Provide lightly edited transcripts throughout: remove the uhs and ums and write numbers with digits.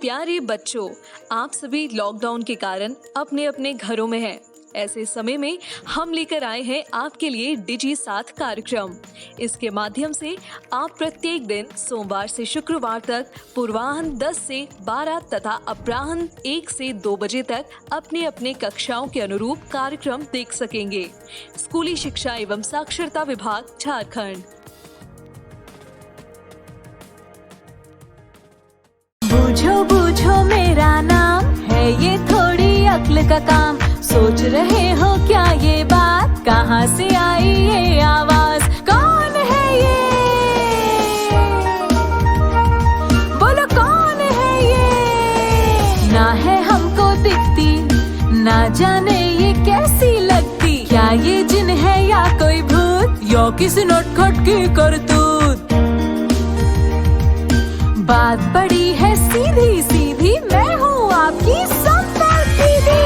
प्यारे बच्चों, आप सभी लॉकडाउन के कारण अपने अपने घरों में हैं। ऐसे समय में हम लेकर आए हैं आपके लिए डिजी साथ कार्यक्रम। इसके माध्यम से आप प्रत्येक दिन सोमवार से शुक्रवार तक पूर्वाह्न 10 से 12 तथा अपराह्न 1 से 2 बजे तक अपने अपने कक्षाओं के अनुरूप कार्यक्रम देख सकेंगे। स्कूली शिक्षा एवं साक्षरता विभाग, झारखंड। बूझो बूझो मेरा नाम है ये थोड़ी अक्ल का काम। सोच रहे हो क्या ये बात, कहाँ से आई ये आवाज, कौन है ये, बोलो कौन है ये। ना है हमको दिखती, ना जाने ये कैसी लगती, क्या ये जिन है या कोई भूत, या किसी नटखट की करतूत। बात बड़ी है सीधी सीधी, मैं हूँ आपकी संपर्क दीदी।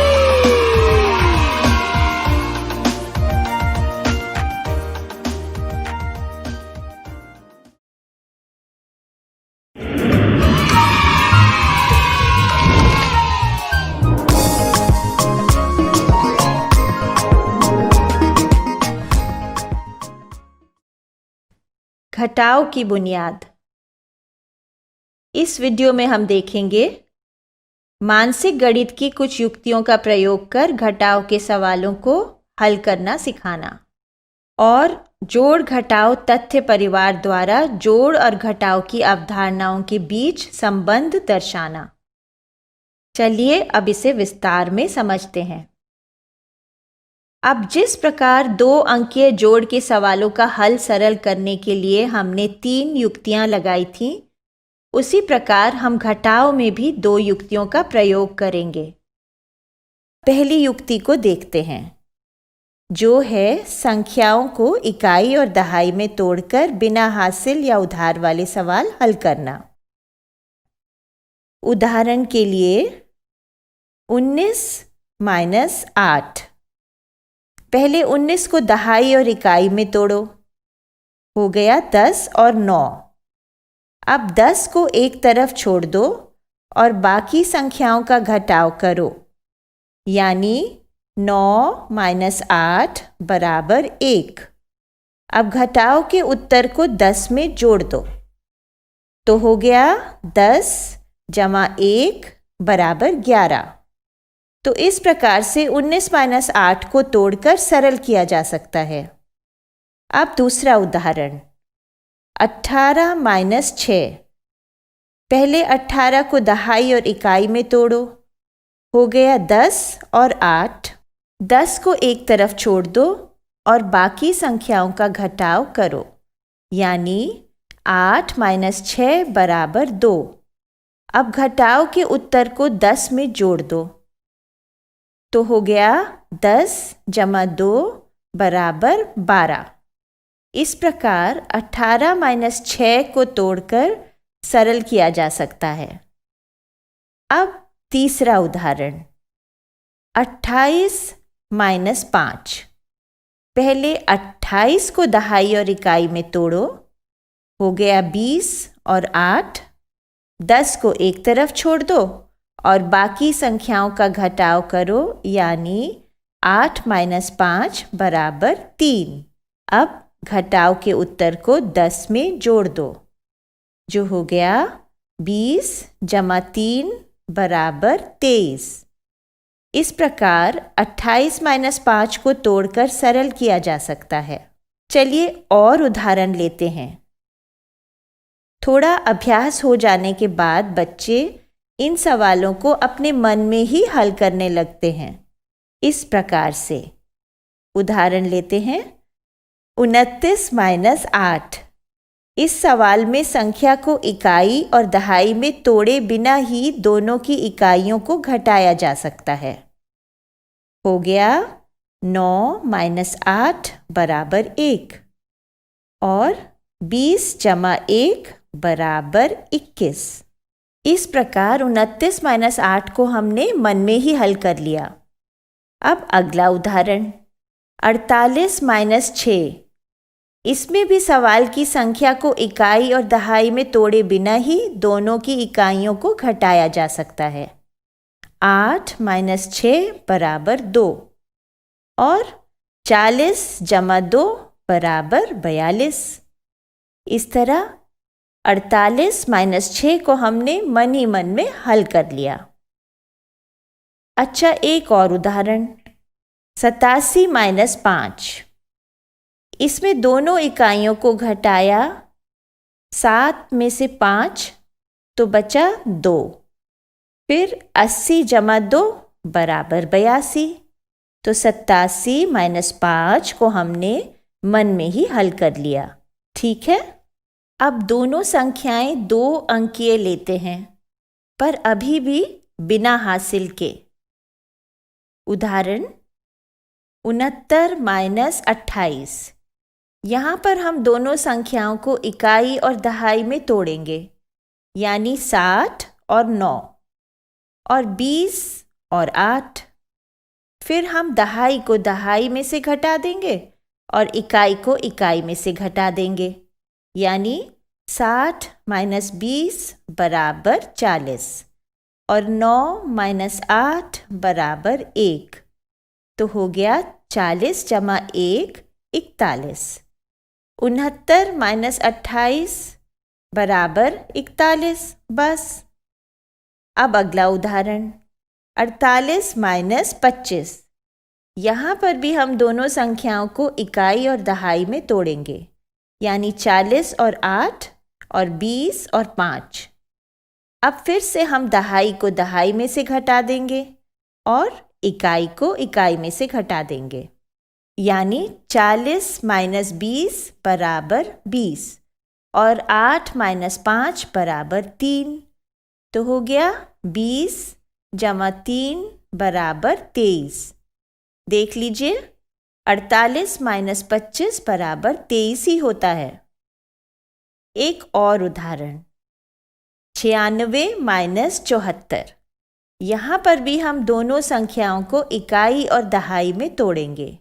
घटाव की बुनियाद। इस वीडियो में हम देखेंगे मानसिक गणित की कुछ युक्तियों का प्रयोग कर घटाव के सवालों को हल करना सिखाना और जोड़ घटाव तथ्य परिवार द्वारा जोड़ और घटाव की अवधारणाओं के बीच संबंध दर्शाना। चलिए अब इसे विस्तार में समझते हैं। अब जिस प्रकार 2 अंकीय जोड़ के सवालों का हल सरल करने के लिए हमने 3 युक्तियां लगाई थीं, उसी प्रकार हम घटाव में भी 2 युक्तियों का प्रयोग करेंगे। पहली युक्ति को देखते हैं, जो है संख्याओं को इकाई और दहाई में तोड़कर बिना हासिल या उधार वाले सवाल हल करना। उदाहरण के लिए 19 माइनस 8। पहले 19 को दहाई और इकाई में तोड़ो, हो गया 10 और 9। अब 10 को एक तरफ छोड़ दो और बाकी संख्याओं का घटाव करो, यानी 9 माइनस 8 बराबर 1। अब घटाव के उत्तर को 10 में जोड़ दो, तो हो गया 10 जमा 1 बराबर 11। तो इस प्रकार से 19 माइनस 8 को तोड़कर सरल किया जा सकता है। अब दूसरा उदाहरण 18 माइनस 6। पहले 18 को दहाई और इकाई में तोड़ो, हो गया 10 और 8। 10 को एक तरफ छोड़ दो और बाकी संख्याओं का घटाव करो, यानी 8 माइनस 6 बराबर 2। अब घटाव के उत्तर को 10 में जोड़ दो, तो हो गया 10 जमा 2 बराबर 12। इस प्रकार 18 माइनस 6 को तोड़कर सरल किया जा सकता है। अब तीसरा उदाहरण 28 माइनस 5। पहले 28 को दहाई और इकाई में तोड़ो, हो गया 20 और 8। 10 को एक तरफ छोड़ दो और बाकी संख्याओं का घटाव करो, यानी 8 माइनस 5 बराबर 3। अब घटाव के उत्तर को 10 में जोड़ दो, जो हो गया 20 जमा 3 बराबर 23। इस प्रकार 28 माइनस 5 को तोड़कर सरल किया जा सकता है। चलिए और उदाहरण लेते हैं। थोड़ा अभ्यास हो जाने के बाद बच्चे इन सवालों को अपने मन में ही हल करने लगते हैं। इस प्रकार से उदाहरण लेते हैं 29 माइनस 8। इस सवाल में संख्या को इकाई और दहाई में तोड़े बिना ही दोनों की इकाइयों को घटाया जा सकता है। हो गया 9 माइनस 8 बराबर 1 और 20 जमा 1 बराबर 21। इस प्रकार 29 माइनस 8 को हमने मन में ही हल कर लिया। अब अगला उदाहरण 48 माइनस 6। इसमें भी सवाल की संख्या को इकाई और दहाई में तोड़े बिना ही दोनों की इकाइयों को घटाया जा सकता है। 8 माइनस 6 बराबर 2 और 40 जमा 2 बराबर 42। इस तरह 48 माइनस 6 को हमने मन ही मन में हल कर लिया। अच्छा, एक और उदाहरण, 87 माइनस 5। इसमें दोनों इकाइयों को घटाया, 7 में से 5 तो बचा 2। फिर 80 जमा 2 बराबर 82। तो 87 माइनस 5 को हमने मन में ही हल कर लिया। ठीक है, अब दोनों संख्याएं 2 अंकीय लेते हैं, पर अभी भी बिना हासिल के। उदाहरण 69 माइनस 28। यहाँ पर हम दोनों संख्याओं को इकाई और दहाई में तोड़ेंगे, यानी 60 और 9 और 20 और 8। फिर हम दहाई को दहाई में से घटा देंगे और इकाई को इकाई में से घटा देंगे, यानी 60 माइनस 20 बराबर 40 और 9 माइनस 8 बराबर 1। तो हो गया 40 जमा 1 41। 69 माइनस 28 बराबर 41। बस। अब अगला उदाहरण 48 माइनस 25। यहाँ पर भी हम दोनों संख्याओं को इकाई और दहाई में तोड़ेंगे, यानी 40 और 8 और 20 और 5। अब फिर से हम दहाई को दहाई में से घटा देंगे और इकाई को इकाई में से घटा देंगे, यानी 40 माइनस 20 बराबर 20 और 8 माइनस 5 बराबर 3। तो हो गया 20 जमा 3 बराबर 23। देख लीजिए, 48 माइनस 25 बराबर 23 ही होता है। एक और उदाहरण 96 माइनस 74। यहाँ पर भी हम दोनों संख्याओं को इकाई और दहाई में तोड़ेंगे,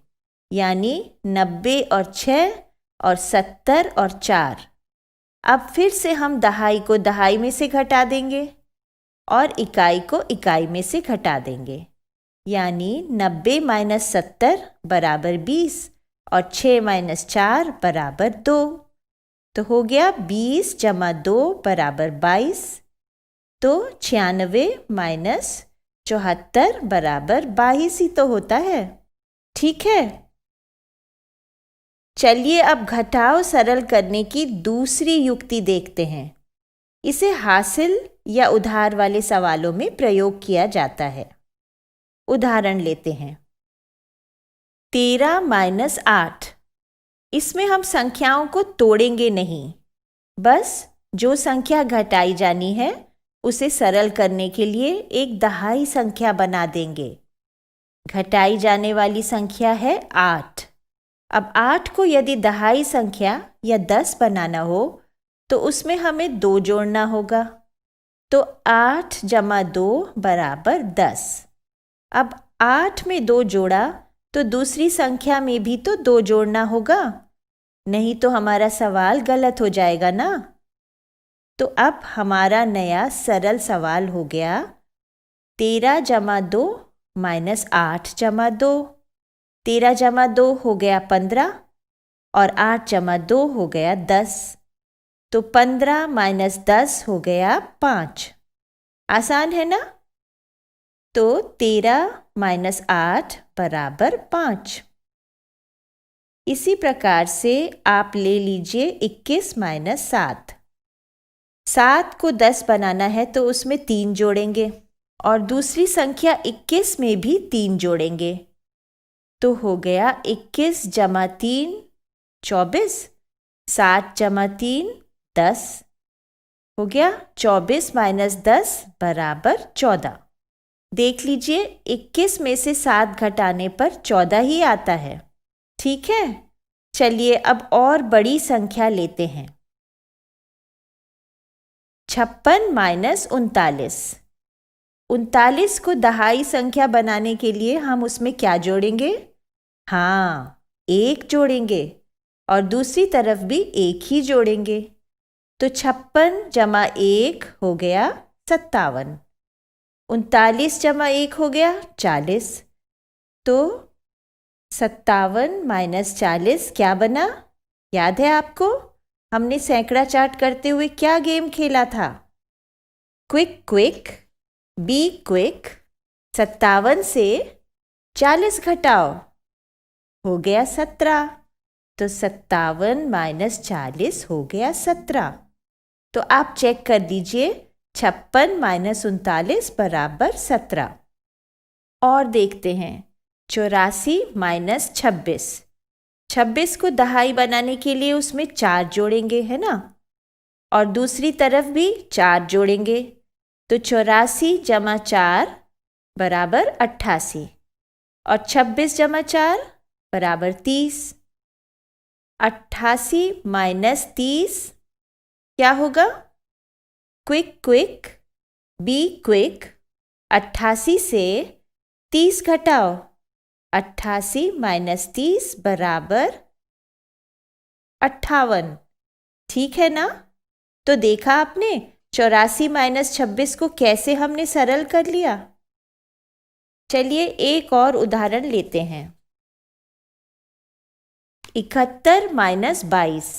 यानी 90 और 6 और 70 और 4। अब फिर से हम दहाई को दहाई में से घटा देंगे और इकाई को इकाई में से घटा देंगे, यानी 90 माइनस 70 बराबर 20 और 6 माइनस 4 बराबर 2। तो हो गया 20 जमा 2 बराबर 22। तो 96 माइनस 74 बराबर 22 ही तो होता है। ठीक है, चलिए अब घटाव सरल करने की दूसरी युक्ति देखते हैं। इसे हासिल या उधार वाले सवालों में प्रयोग किया जाता है। उदाहरण लेते हैं 13 माइनस 8। इसमें हम संख्याओं को तोड़ेंगे नहीं, बस जो संख्या घटाई जानी है उसे सरल करने के लिए एक दहाई संख्या बना देंगे। घटाई जाने वाली संख्या है 8। अब 8 को यदि दहाई संख्या या 10 बनाना हो तो उसमें हमें 2 जोड़ना होगा। तो 8 जमा 2 बराबर 10। अब 8 में 2 जोड़ा तो दूसरी संख्या में भी तो 2 जोड़ना होगा, नहीं तो हमारा सवाल गलत हो जाएगा ना। तो अब हमारा नया सरल सवाल हो गया 13 जमा 2 माइनस 8 जमा 2। 13 जमा 2 हो गया 15 और 8 जमा 2 हो गया 10। तो 15 माइनस 10 हो गया 5। आसान है ना। तो 13 माइनस 8 बराबर 5। इसी प्रकार से आप ले लीजिए 21 माइनस 7। 7 को 10 बनाना है तो उसमें 3 जोड़ेंगे और दूसरी संख्या 21 में भी 3 जोड़ेंगे। तो हो गया 21 जमा 3 24। 7 जमा 3 10 हो गया। 24 माइनस 10 बराबर 14। देख लीजिए 21 में से 7 घटाने पर 14 ही आता है। ठीक है, चलिए अब और बड़ी संख्या लेते हैं 56 माइनस 39। 39 को दहाई संख्या बनाने के लिए हम उसमें क्या जोड़ेंगे? हाँ, 1 जोड़ेंगे और दूसरी तरफ भी 1 ही जोड़ेंगे। तो 56 जमा 1 हो गया 57। 39 जमा 1 हो गया 40। तो 57 माइनस 40 क्या बना? याद है आपको? हमने सैकड़ा चार्ट करते हुए क्या गेम खेला था? Quick quick, be quick. 57 से 40 घटाओ, हो गया 17। तो 57 माइनस 40 हो गया 17। तो आप चेक कर दीजिए, 56 माइनस 39 बराबर 17। और देखते हैं 84 माइनस 26। 26 को दहाई बनाने के लिए उसमें 4 जोड़ेंगे, है ना? और दूसरी तरफ भी 4 जोड़ेंगे। तो 84 जमा 4 बराबर 88 और 26 जमा 4 बराबर 30। 88 माइनस 30 क्या होगा? Quick quick, be quick. 88 से 30 घटाओ, 88 माइनस 30 बराबर 58। ठीक है ना? तो देखा आपने 84 माइनस 26 को कैसे हमने सरल कर लिया। चलिए एक और उदाहरण लेते हैं। 71 माइनस 22।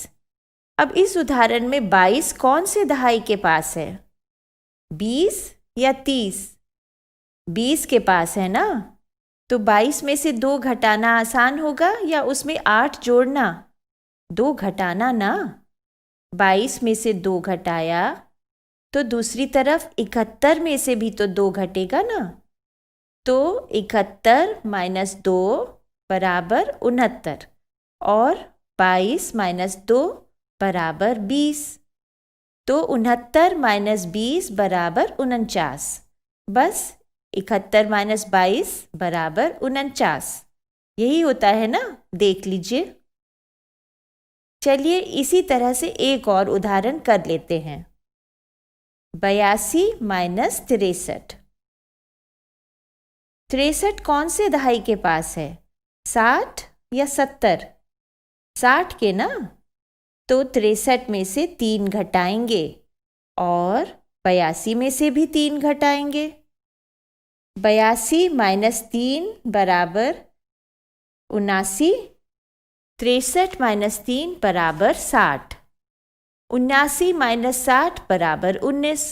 अब इस उदाहरण में 22 कौन से दहाई के पास है? 20 या 30? 20 के पास है ना? तो 22 में से 2 घटाना आसान होगा या उसमें 8 जोड़ना? 2 घटाना ना। 22 में से 2 घटाया तो दूसरी तरफ 71 में से भी तो 2 घटेगा ना। तो 71 माइनस 2 बराबर 69 और 22 माइनस 2 बराबर 20। तो 69 माइनस 20 बराबर 49। बस 71 माइनस 22 बराबर 49। यही होता है ना? देख लीजिए। चलिए इसी तरह से एक और उदाहरण कर लेते हैं। 82 माइनस 63। 63 कौन से दहाई के पास है? 60 या 70? 60 के ना। तो 63 में से 3 घटाएंगे और 82 में से भी 3 घटाएंगे। 82 माइनस 3 बराबर 79। 63 माइनस 3 बराबर 60। 79 माइनस 60 बराबर 19।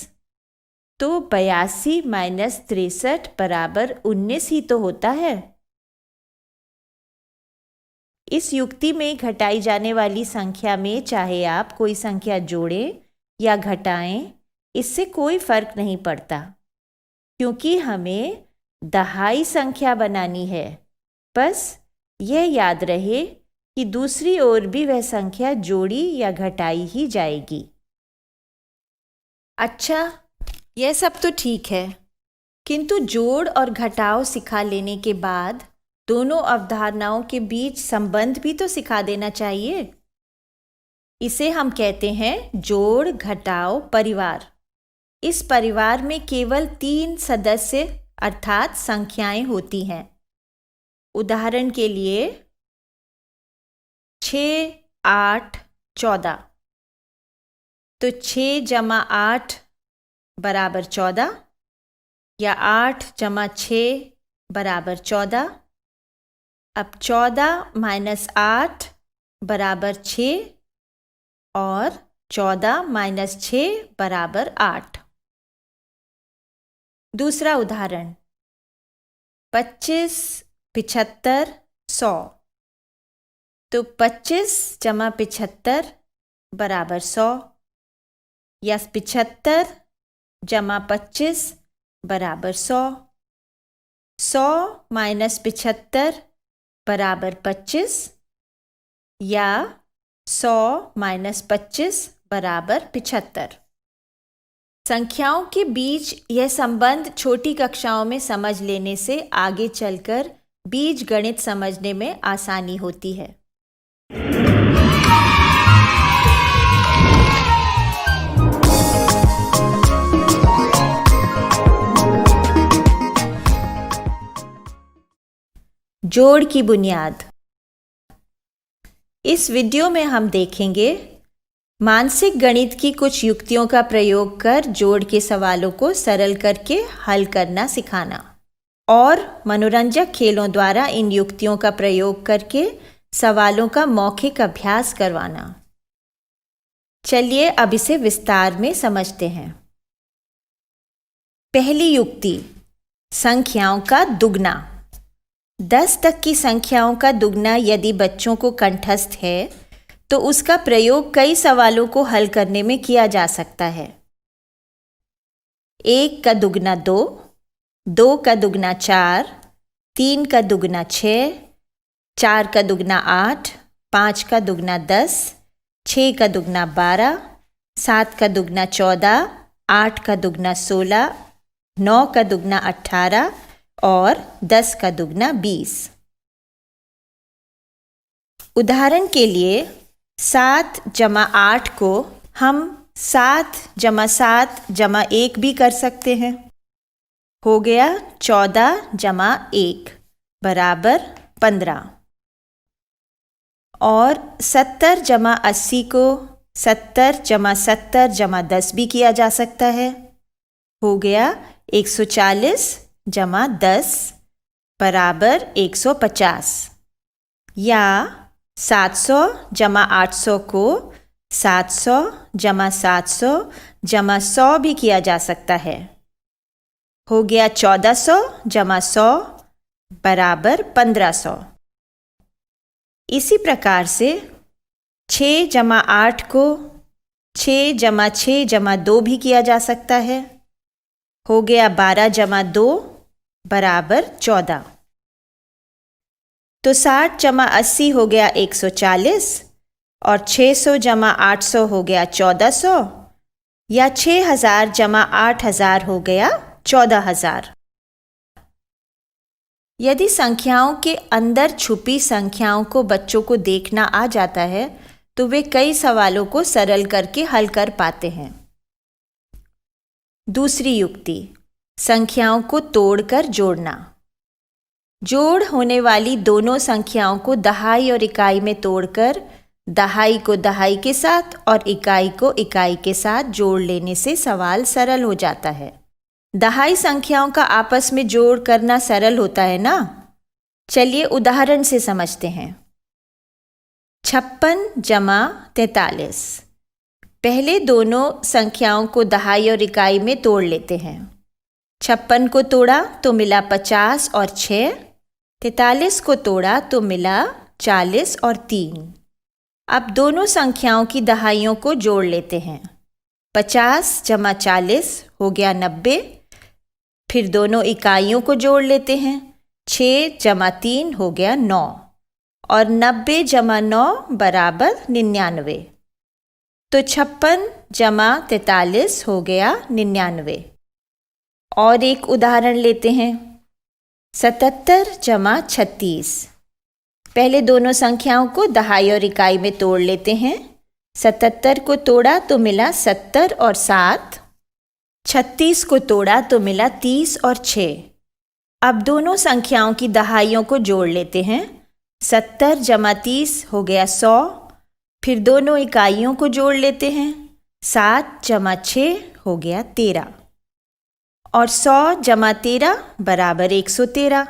तो 82 माइनस 63 बराबर 19 ही तो होता है। इस युक्ति में घटाई जाने वाली संख्या में चाहे आप कोई संख्या जोड़ें या घटाएं, इससे कोई फर्क नहीं पड़ता, क्योंकि हमें दहाई संख्या बनानी है। बस यह याद रहे कि दूसरी ओर भी वह संख्या जोड़ी या घटाई ही जाएगी। अच्छा, यह सब तो ठीक है, किंतु जोड़ और घटाव सिखा लेने के बाद दोनों अवधारणाओं के बीच संबंध भी तो सिखा देना चाहिए। इसे हम कहते हैं जोड़ घटाव परिवार। इस परिवार में केवल 3 सदस्य अर्थात संख्याएं होती हैं। उदाहरण के लिए 6, 8, 14। तो 6 जमा 8 बराबर 14 या 8 जमा 6 बराबर 14। अब 14 माइनस 8 बराबर 6 और 14 माइनस 6 बराबर 8। दूसरा उदाहरण 25, 75, 100। तो 25 जमा 75 बराबर 100 या 75 जमा 25 बराबर 100। 100 माइनस 75 बराबर 25 या 100 माइनस 25 बराबर 75। संख्याओं के बीच यह संबंध छोटी कक्षाओं में समझ लेने से आगे चलकर बीज गणित समझने में आसानी होती है। जोड़ की बुनियाद। इस वीडियो में हम देखेंगे मानसिक गणित की कुछ युक्तियों का प्रयोग कर जोड़ के सवालों को सरल करके हल करना सिखाना और मनोरंजक खेलों द्वारा इन युक्तियों का प्रयोग करके सवालों का मौखिक अभ्यास करवाना। चलिए अब इसे विस्तार में समझते हैं। पहली युक्ति, संख्याओं का दुगना। 10 तक की संख्याओं का दुगना यदि बच्चों को कंठस्थ है तो उसका प्रयोग कई सवालों को हल करने में किया जा सकता है। 1 का दुगना 2, 2 का दुगना 4, 3 का दुगना 6, 4 का दुगना 8, 5 का दुगना 10, 6 का दुगना 12, 7 का दुगना 14, 8 का दुगना 16, 9 का दुगना 18 और 10 का दुगना 20। उदाहरण के लिए 7 जमा 8 को हम 7 जमा 7 जमा 1 भी कर सकते हैं। हो गया 14 जमा 1 बराबर 15। और 70 जमा 80 को 70 जमा 70 जमा 10 भी किया जा सकता है। हो गया 140 जमा 10 बराबर 150। या 700 जमा 800 को 700 जमा 700 जमा 100 भी किया जा सकता है। हो गया 1400 जमा 100 बराबर 1500। इसी प्रकार से 6 जमा 8 को 6 जमा 6 जमा 2 भी किया जा सकता है। हो गया 12 जमा 2 बराबर 14। तो 60 जमा 80 हो गया 140 और 600 जमा 800 हो गया 1400 या 6000 जमा 8000 हो गया 14000। यदि संख्याओं के अंदर छुपी संख्याओं को बच्चों को देखना आ जाता है तो वे कई सवालों को सरल करके हल कर पाते हैं। दूसरी युक्ति, संख्याओं को तोड़कर जोड़ना। जोड़ होने वाली दोनों संख्याओं को दहाई और इकाई में तोड़कर दहाई को दहाई के साथ और इकाई को इकाई के साथ जोड़ लेने से सवाल सरल हो जाता है। दहाई संख्याओं का आपस में जोड़ करना सरल होता है ना? चलिए उदाहरण से समझते हैं। 56 जमा 43। पहले दोनों संख्याओं को दहाई और इकाई में तोड़ लेते हैं। 56 को तोड़ा तो मिला 50 और 6, 43 को तोड़ा तो मिला 40 और 3। अब दोनों संख्याओं की दहाइयों को जोड़ लेते हैं। 50 जमा 40 हो गया 90। फिर दोनों इकाइयों को जोड़ लेते हैं। 6 जमा 3 हो गया 9 और 90 जमा 9 बराबर 99। तो 56 जमा 43 हो गया 99। और एक उदाहरण लेते हैं। 77 जमा 36। पहले दोनों संख्याओं को दहाई और इकाई में तोड़ लेते हैं। 77 को तोड़ा तो मिला 70 और 7। 36 को तोड़ा तो मिला 30 और 6। अब दोनों संख्याओं की दहाइयों को जोड़ लेते हैं। 70 जमा 30 हो गया 100। फिर दोनों इकाइयों को जोड़ लेते हैं। 7 जमा 6 हो गया 13 और 100 जमा 13 बराबर 113।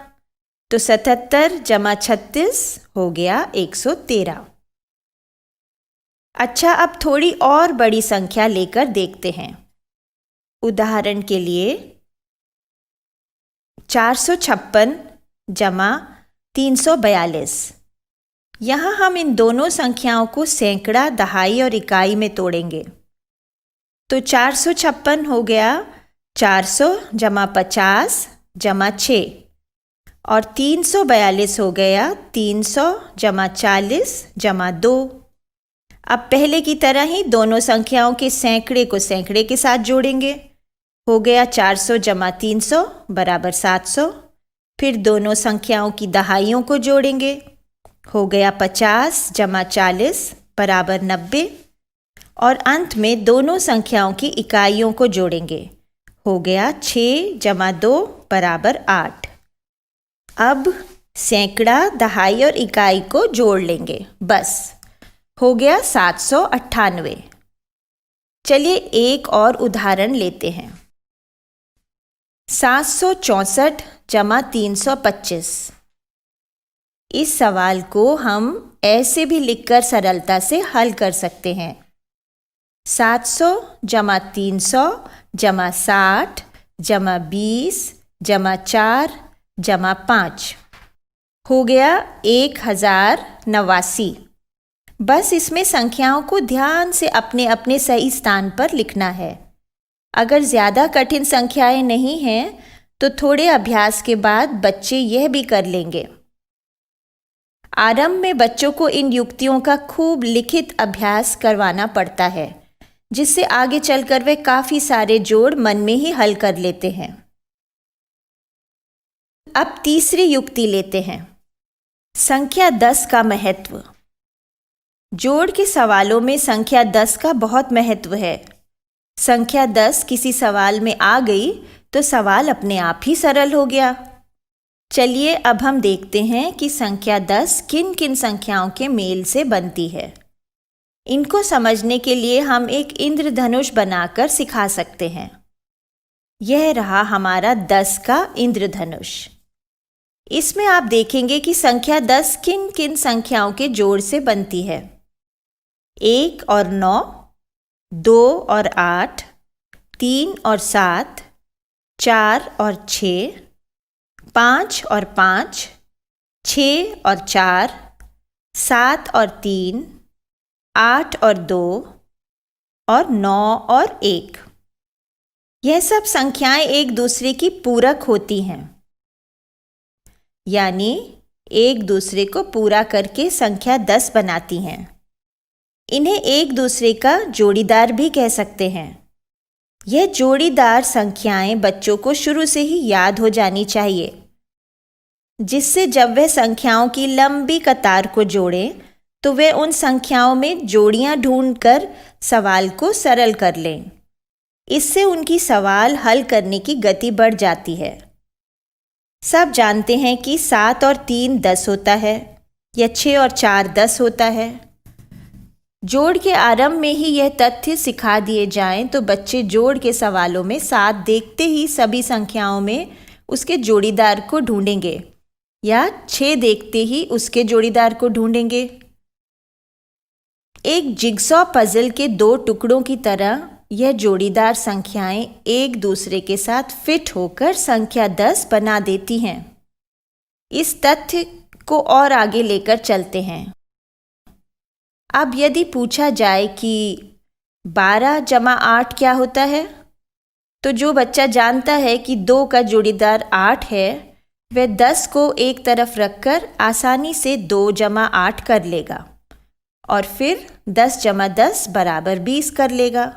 तो 77 जमा 36 हो गया 113। अच्छा, अब थोड़ी और बड़ी संख्या लेकर देखते हैं। उदाहरण के लिए 456 जमा 342। यहाँ हम इन दोनों संख्याओं को सैकड़ा, दहाई और इकाई में तोड़ेंगे। तो 456 हो गया 400 जमा 50 जमा 6 और 342 हो गया 300 जमा 40 जमा 2। अब पहले की तरह ही दोनों संख्याओं के सैकड़े को सैकड़े के साथ जोड़ेंगे। हो गया 400 जमा 300 बराबर 700। फिर दोनों संख्याओं की दहाइयों को जोड़ेंगे। हो गया 50 जमा 40 बराबर 90 और अंत में दोनों संख्याओं की इकाइयों को जोड़ेंगे। हो गया 6 जमा 2 बराबर 8। अब सैकड़ा, दहाई और इकाई को जोड़ लेंगे। बस हो गया 798। चलिए एक और उदाहरण लेते हैं। 764 जमा 325। इस सवाल को हम ऐसे भी लिखकर सरलता से हल कर सकते हैं। 700 जमा 300 जमा 60 जमा 20 जमा 4 जमा 5 हो गया 1089। बस इसमें संख्याओं को ध्यान से अपने अपने सही स्थान पर लिखना है। अगर ज़्यादा कठिन संख्याएं नहीं हैं तो थोड़े अभ्यास के बाद बच्चे यह भी कर लेंगे। आरंभ में बच्चों को इन युक्तियों का खूब लिखित अभ्यास करवाना पड़ता है, जिससे आगे चलकर वे काफ़ी सारे जोड़ मन में ही हल कर लेते हैं। अब तीसरी युक्ति लेते हैं, संख्या 10 का महत्व। जोड़ के सवालों में संख्या 10 का बहुत महत्व है। संख्या 10 किसी सवाल में आ गई तो सवाल अपने आप ही सरल हो गया। चलिए अब हम देखते हैं कि संख्या 10 किन किन संख्याओं के मेल से बनती है। इनको समझने के लिए हम एक इंद्रधनुष बनाकर सिखा सकते हैं। यह रहा हमारा 10 का इंद्रधनुष। इसमें आप देखेंगे कि संख्या 10 किन किन संख्याओं के जोड़ से बनती है। 1 और 9, 2 और 8, 3 और 7, 4 और 6, 5 और 5, 6 और 4, 7 और 3, 8 और 2 और 9 और 1। यह सब संख्याएं एक दूसरे की पूरक होती हैं, यानी एक दूसरे को पूरा करके संख्या 10 बनाती हैं। इन्हें एक दूसरे का जोड़ीदार भी कह सकते हैं। यह जोड़ीदार संख्याएं बच्चों को शुरू से ही याद हो जानी चाहिए, जिससे जब वह संख्याओं की लंबी कतार को जोड़ें तो वे उन संख्याओं में जोड़ियां ढूंढकर सवाल को सरल कर लें। इससे उनकी सवाल हल करने की गति बढ़ जाती है। सब जानते हैं कि 7 और 3 10 होता है, या 6 और 4 10 होता है। जोड़ के आरंभ में ही यह तथ्य सिखा दिए जाएं तो बच्चे जोड़ के सवालों में 7 देखते ही सभी संख्याओं में उसके जोड़ीदार को ढूंढेंगे, या 6 देखते ही उसके जोड़ीदार को ढूंढेंगे। एक जिगसॉ पजल के 2 टुकड़ों की तरह यह जोड़ीदार संख्याएं एक दूसरे के साथ फिट होकर संख्या 10 बना देती हैं। इस तथ्य को और आगे लेकर चलते हैं। अब यदि पूछा जाए कि 12 जमा 8 क्या होता है, तो जो बच्चा जानता है कि 2 का जोड़ीदार 8 है, वह 10 को एक तरफ रखकर आसानी से 2 जमा 8 कर लेगा और फिर 10 जमा 10 बराबर 20 कर लेगा।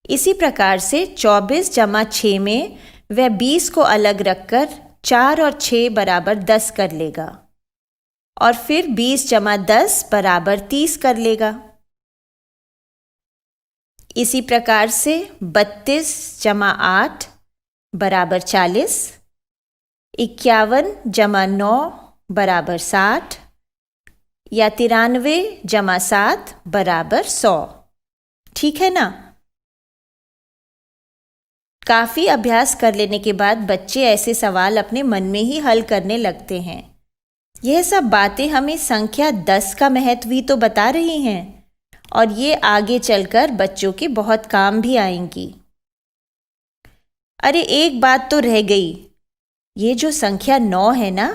इसी प्रकार से 24 जमा 6 में वह 20 को अलग रखकर 4 और 6 बराबर 10 कर लेगा और फिर 20 जमा 10 बराबर 30 कर लेगा। इसी प्रकार से 32 जमा 8 बराबर 40, 51 जमा 9 बराबर 60, या 93 जमा 7 बराबर 100। ठीक है ना? काफ़ी अभ्यास कर लेने के बाद बच्चे ऐसे सवाल अपने मन में ही हल करने लगते हैं। यह सब बातें हमें संख्या 10 का महत्व ही तो बता रही हैं, और ये आगे चलकर बच्चों के बहुत काम भी आएंगी। अरे एक बात तो रह गई, ये जो संख्या 9 है ना,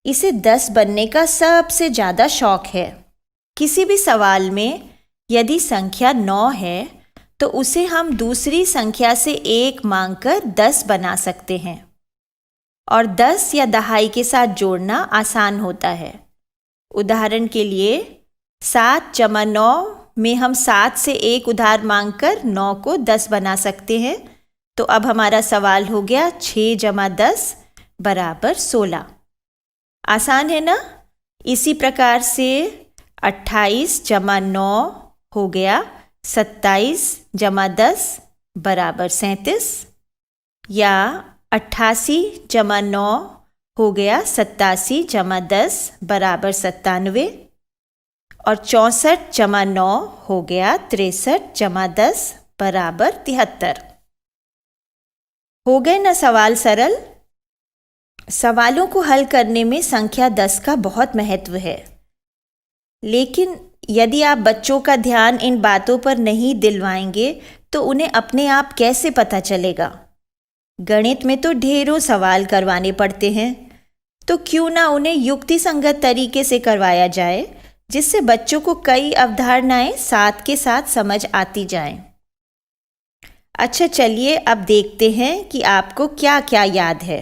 इसे 10 बनने का सबसे ज़्यादा शौक है। किसी भी सवाल में यदि संख्या 9 है तो उसे हम दूसरी संख्या से 1 मांगकर 10 बना सकते हैं, और 10 या दहाई के साथ जोड़ना आसान होता है। उदाहरण के लिए 7 जमा 9 में हम 7 से 1 उधार मांगकर 9 को 10 बना सकते हैं। तो अब हमारा सवाल हो गया 6 जमा 10 बराबर 16। आसान है ना? इसी प्रकार से 28 जमा 9 हो गया 27 जमा 10 बराबर 37, या 88 जमा 9 हो गया 87 जमा 10 बराबर 97, और 64 जमा 9 हो गया 63 जमा 10 बराबर 73। हो गए ना सवाल सरल? सवालों को हल करने में संख्या 10 का बहुत महत्व है, लेकिन यदि आप बच्चों का ध्यान इन बातों पर नहीं दिलवाएंगे तो उन्हें अपने आप कैसे पता चलेगा? गणित में तो ढेरों सवाल करवाने पड़ते हैं, तो क्यों ना उन्हें युक्ति संगत तरीके से करवाया जाए, जिससे बच्चों को कई अवधारणाएं साथ के साथ समझ आती जाएं। अच्छा, चलिए अब देखते हैं कि आपको क्या क्या याद है।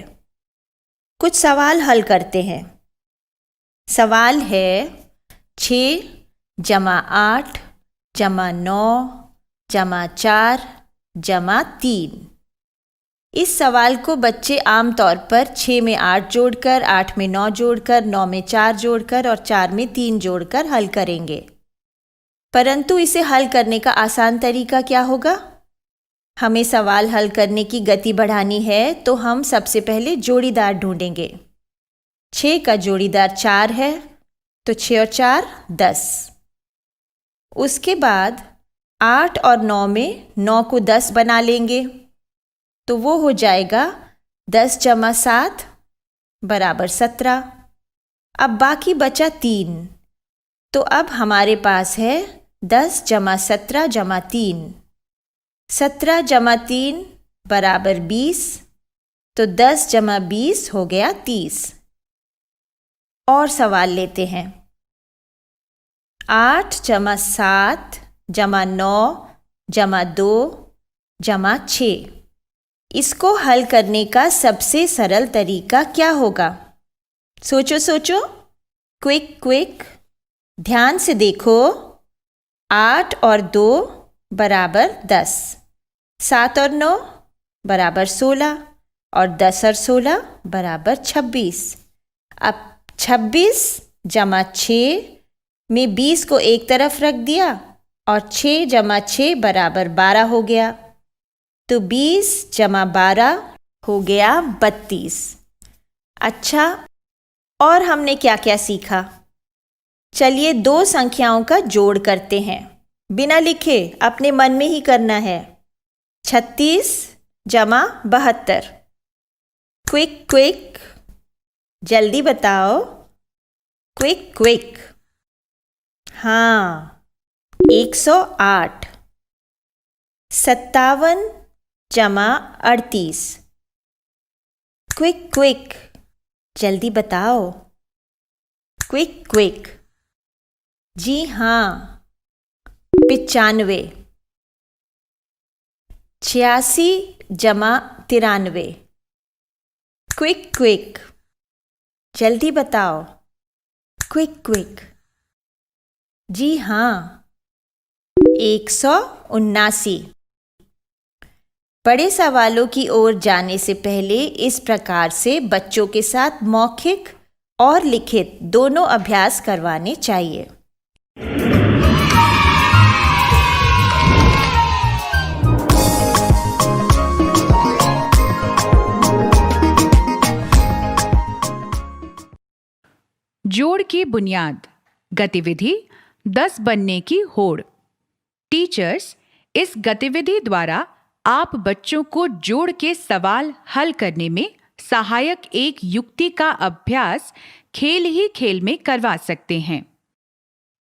कुछ सवाल हल करते हैं। सवाल है 6 जमा 8 जमा 9 जमा 4 जमा 3। इस सवाल को बच्चे आमतौर पर 6 में 8 जोड़कर, 8 में 9 जोड़कर, 9 में 4 जोड़कर और 4 में 3 जोड़कर हल करेंगे। परंतु इसे हल करने का आसान तरीका क्या होगा? हमें सवाल हल करने की गति बढ़ानी है तो हम सबसे पहले जोड़ीदार ढूंढेंगे। 6 का जोड़ीदार 4 है, तो 6 और 4 10। उसके बाद 8 और 9 में 9 को 10 बना लेंगे, तो वो हो जाएगा 10 जमा 7 बराबर 17। अब बाकी बचा 3, तो अब हमारे पास है 10 जमा 17 जमा 3। 17 जमा 3 बराबर 20, तो 10 जमा 20 हो गया 30। और सवाल लेते हैं। 8 जमा 7 जमा 9 जमा 2 जमा 6। इसको हल करने का सबसे सरल तरीका क्या होगा? सोचो सोचो, क्विक क्विक, ध्यान से देखो। 8 और 2 बराबर 10, 7 और 9 बराबर 16 और 10 और 16 बराबर 26। अब 26 जमा 6 में 20 को एक तरफ रख दिया और 6 जमा 6 बराबर 12 हो गया, तो 20 जमा 12 हो गया 32। अच्छा, और हमने क्या क्या सीखा? चलिए 2 संख्याओं का जोड़ करते हैं, बिना लिखे, अपने मन में ही करना है। 36 जमा 72। क्विक क्विक, जल्दी बताओ, क्विक क्विक। हाँ, 108। 57 जमा 38। क्विक क्विक, जल्दी बताओ, क्विक क्विक। जी हाँ, 95। 86 जमा 93। क्विक क्विक, जल्दी बताओ, क्विक क्विक। जी हाँ, 179। बड़े सवालों की ओर जाने से पहले इस प्रकार से बच्चों के साथ मौखिक और लिखित दोनों अभ्यास करवाने चाहिए। जोड़ की बुनियाद, गतिविधि 10 बनने की होड़। टीचर्स, इस गतिविधि द्वारा आप बच्चों को जोड़ के सवाल हल करने में सहायक एक युक्ति का अभ्यास खेल ही खेल में करवा सकते हैं।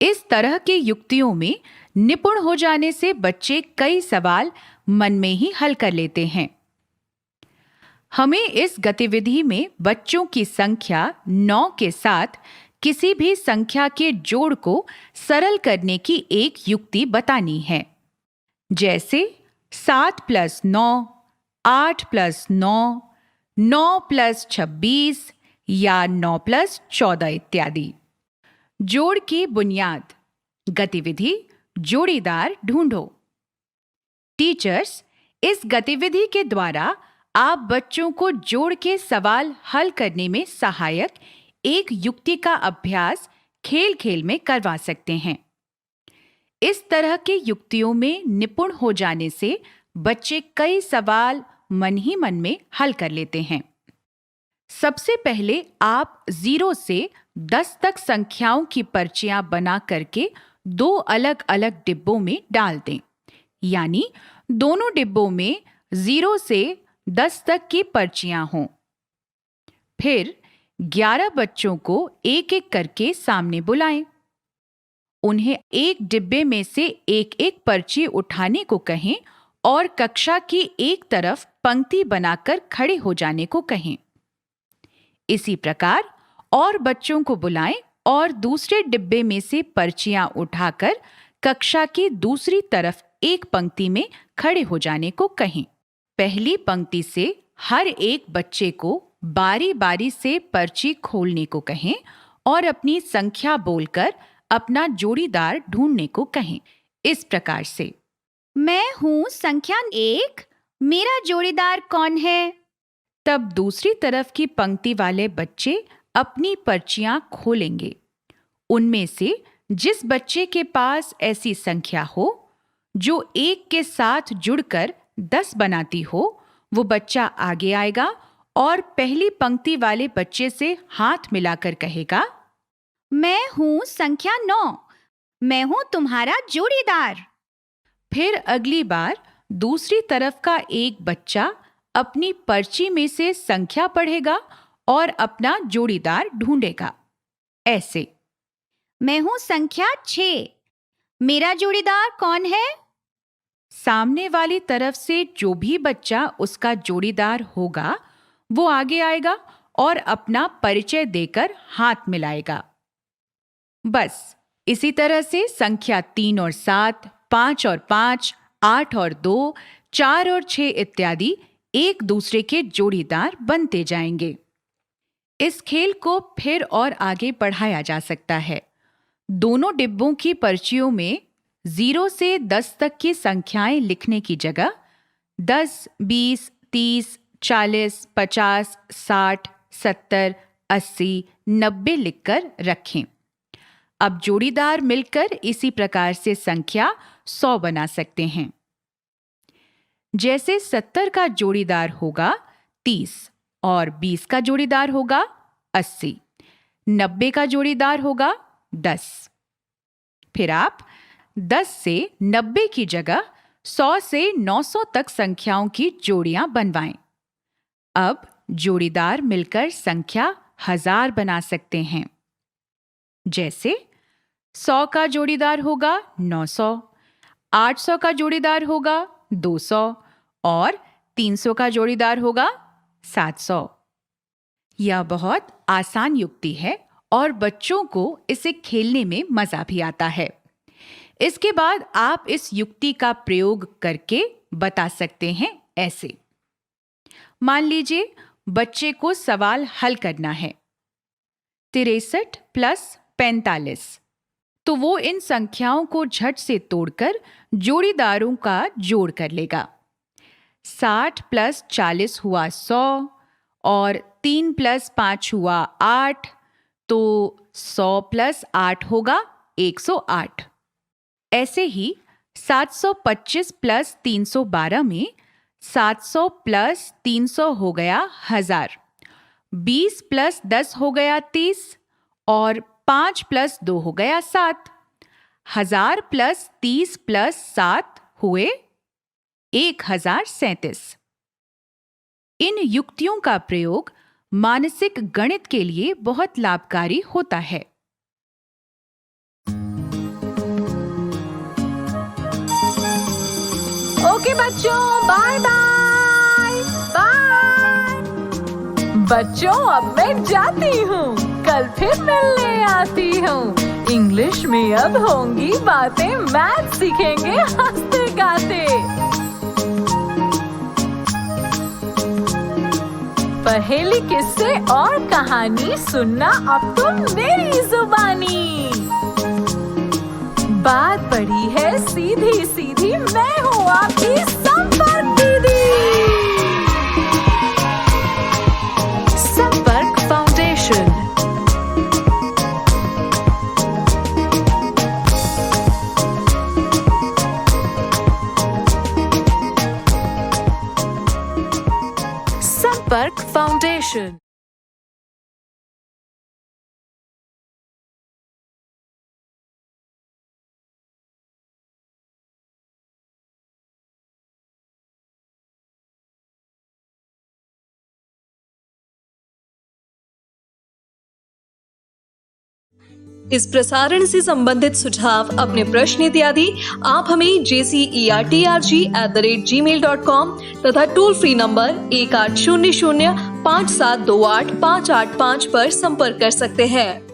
इस तरह की युक्तियों में निपुण हो जाने से बच्चे कई सवाल मन में ही हल कर लेते हैं। हमें इस गतिविधि में बच्चों की संख्या 9 के साथ किसी भी संख्या के जोड़ को सरल करने की एक युक्ति बतानी है, जैसे 7 + 9, 8 + 9, 9 + 26 या 9 + 14 इत्यादि। जोड़ की बुनियाद, गतिविधि जोड़ीदार ढूंढो। टीचर्स, इस गतिविधि के द्वारा आप बच्चों को जोड़ के सवाल हल करने में सहायक एक युक्ति का अभ्यास खेल खेल में करवा सकते हैं। इस तरह की युक्तियों में निपुण हो जाने से बच्चे कई सवाल मन ही मन में हल कर लेते हैं। सबसे पहले आप 0 से 10 तक संख्याओं की पर्चियां बना करके 2 अलग-अलग डिब्बों में डाल दें। यानी दोनों डिब्बों में 0 से 10 तक की पर्चियां हों। फिर 11 बच्चों को एक-एक करके सामने बुलाएं। उन्हें एक डिब्बे में से एक-एक पर्ची उठाने को कहें और कक्षा की एक तरफ पंक्ति बनाकर खड़े हो जाने को कहें। इसी प्रकार और बच्चों को बुलाएं और दूसरे डिब्बे में से पर्चियां उठाकर कक्षा की दूसरी तरफ एक पंक्ति में खड़े हो जाने को कहें। पहली पंक्ति से हर एक बच्चे को बारी-बारी से पर्ची खोलने को कहें और अपनी संख्या बोलकर अपना जोड़ीदार ढूंढने को कहें। इस प्रकार से, मैं हूँ संख्या 1, मेरा जोड़ीदार कौन है? तब दूसरी तरफ की पंक्ति वाले बच्चे अपनी पर्चियां खोलेंगे। उनमें से जिस बच्चे के पास ऐसी संख्या हो जो 1 के साथ जुड़कर 10 बनाती हो, वो बच्चा आगे आएगा और पहली पंक्ति वाले बच्चे से हाथ मिलाकर कहेगा, मैं हूँ संख्या 9, मैं हूँ तुम्हारा जोड़ीदार। फिर अगली बार दूसरी तरफ का एक बच्चा अपनी पर्ची में से संख्या पढ़ेगा और अपना जोड़ीदार ढूंढेगा। ऐसे, मैं हूँ संख्या 6, मेरा जोड़ीदार कौन है? सामने वाली तरफ से जो भी बच्चा उसका जोड़ीदार होगा, वो आगे आएगा और अपना परिचय देकर हाथ मिलाएगा। बस इसी तरह से संख्या 3 और 7, 5 और 5, 8 और 2, 4 और 6 इत्यादि एक दूसरे के जोड़ीदार बनते जाएंगे। इस खेल को फिर और आगे बढ़ाया जा सकता है। दोनों डिब्बों की पर्चियों में 0 से 10 तक की संख्याएं लिखने की जगह 10, 20, 30, 40, 50, 60, 70, 80, 90 लिखकर रखें। अब जोड़ीदार मिलकर इसी प्रकार से संख्या 100 बना सकते हैं। जैसे 70 का जोड़ीदार होगा 30 और 20 का जोड़ीदार होगा 80, 90 का जोड़ीदार होगा 10। फिर आप 10 से 90 की जगह 100 से 900 तक संख्याओं की जोड़ियां बनवाएं। अब जोड़ीदार मिलकर संख्या 1000 बना सकते हैं। जैसे 100 का जोड़ीदार होगा 900, 800 का जोड़ीदार होगा 200 और 300 का जोड़ीदार होगा 700। यह बहुत आसान युक्ति है और बच्चों को इसे खेलने में मजा भी आता है। इसके बाद आप इस युक्ति का प्रयोग करके बता सकते हैं ऐसे। मान लीजिए बच्चे को सवाल हल करना है 63 + 45, तो वो इन संख्याओं को झट से तोड़कर जोड़ीदारों का जोड़ कर लेगा। 60 + 40 हुआ 100 और 3 + 5 हुआ 8, तो 100 + 8 होगा 108। ऐसे ही 725 + 312 में 700 + 300 हो गया 1000, 20 + 10 हो गया 30 और 5 + 2 हो गया 7। 1000 + 30 + 7 हुए 1037। इन युक्तियों का प्रयोग मानसिक गणित के लिए बहुत लाभकारी होता है। ओके बच्चों, बाय बाय बाय। बच्चों अब मैं जाती हूँ, कल फिर मिलने आती हूँ। इंग्लिश में अब होंगी बातें, मैथ सीखेंगे हंसते गाते। पहेली, किस्से और कहानी सुनना अब तुम मेरी जुबानी। बात बड़ी है सीधी सीधी, मैं हूँ आपकी संपर्क दीदी। संपर्क फाउंडेशन। संपर्क फाउंडेशन। इस प्रसारण से संबंधित सुझाव, अपने प्रश्न इत्यादि आप हमें jcertrg@gmail.com तथा टोल फ्री नंबर 1800 5728 585 पर संपर्क कर सकते हैं।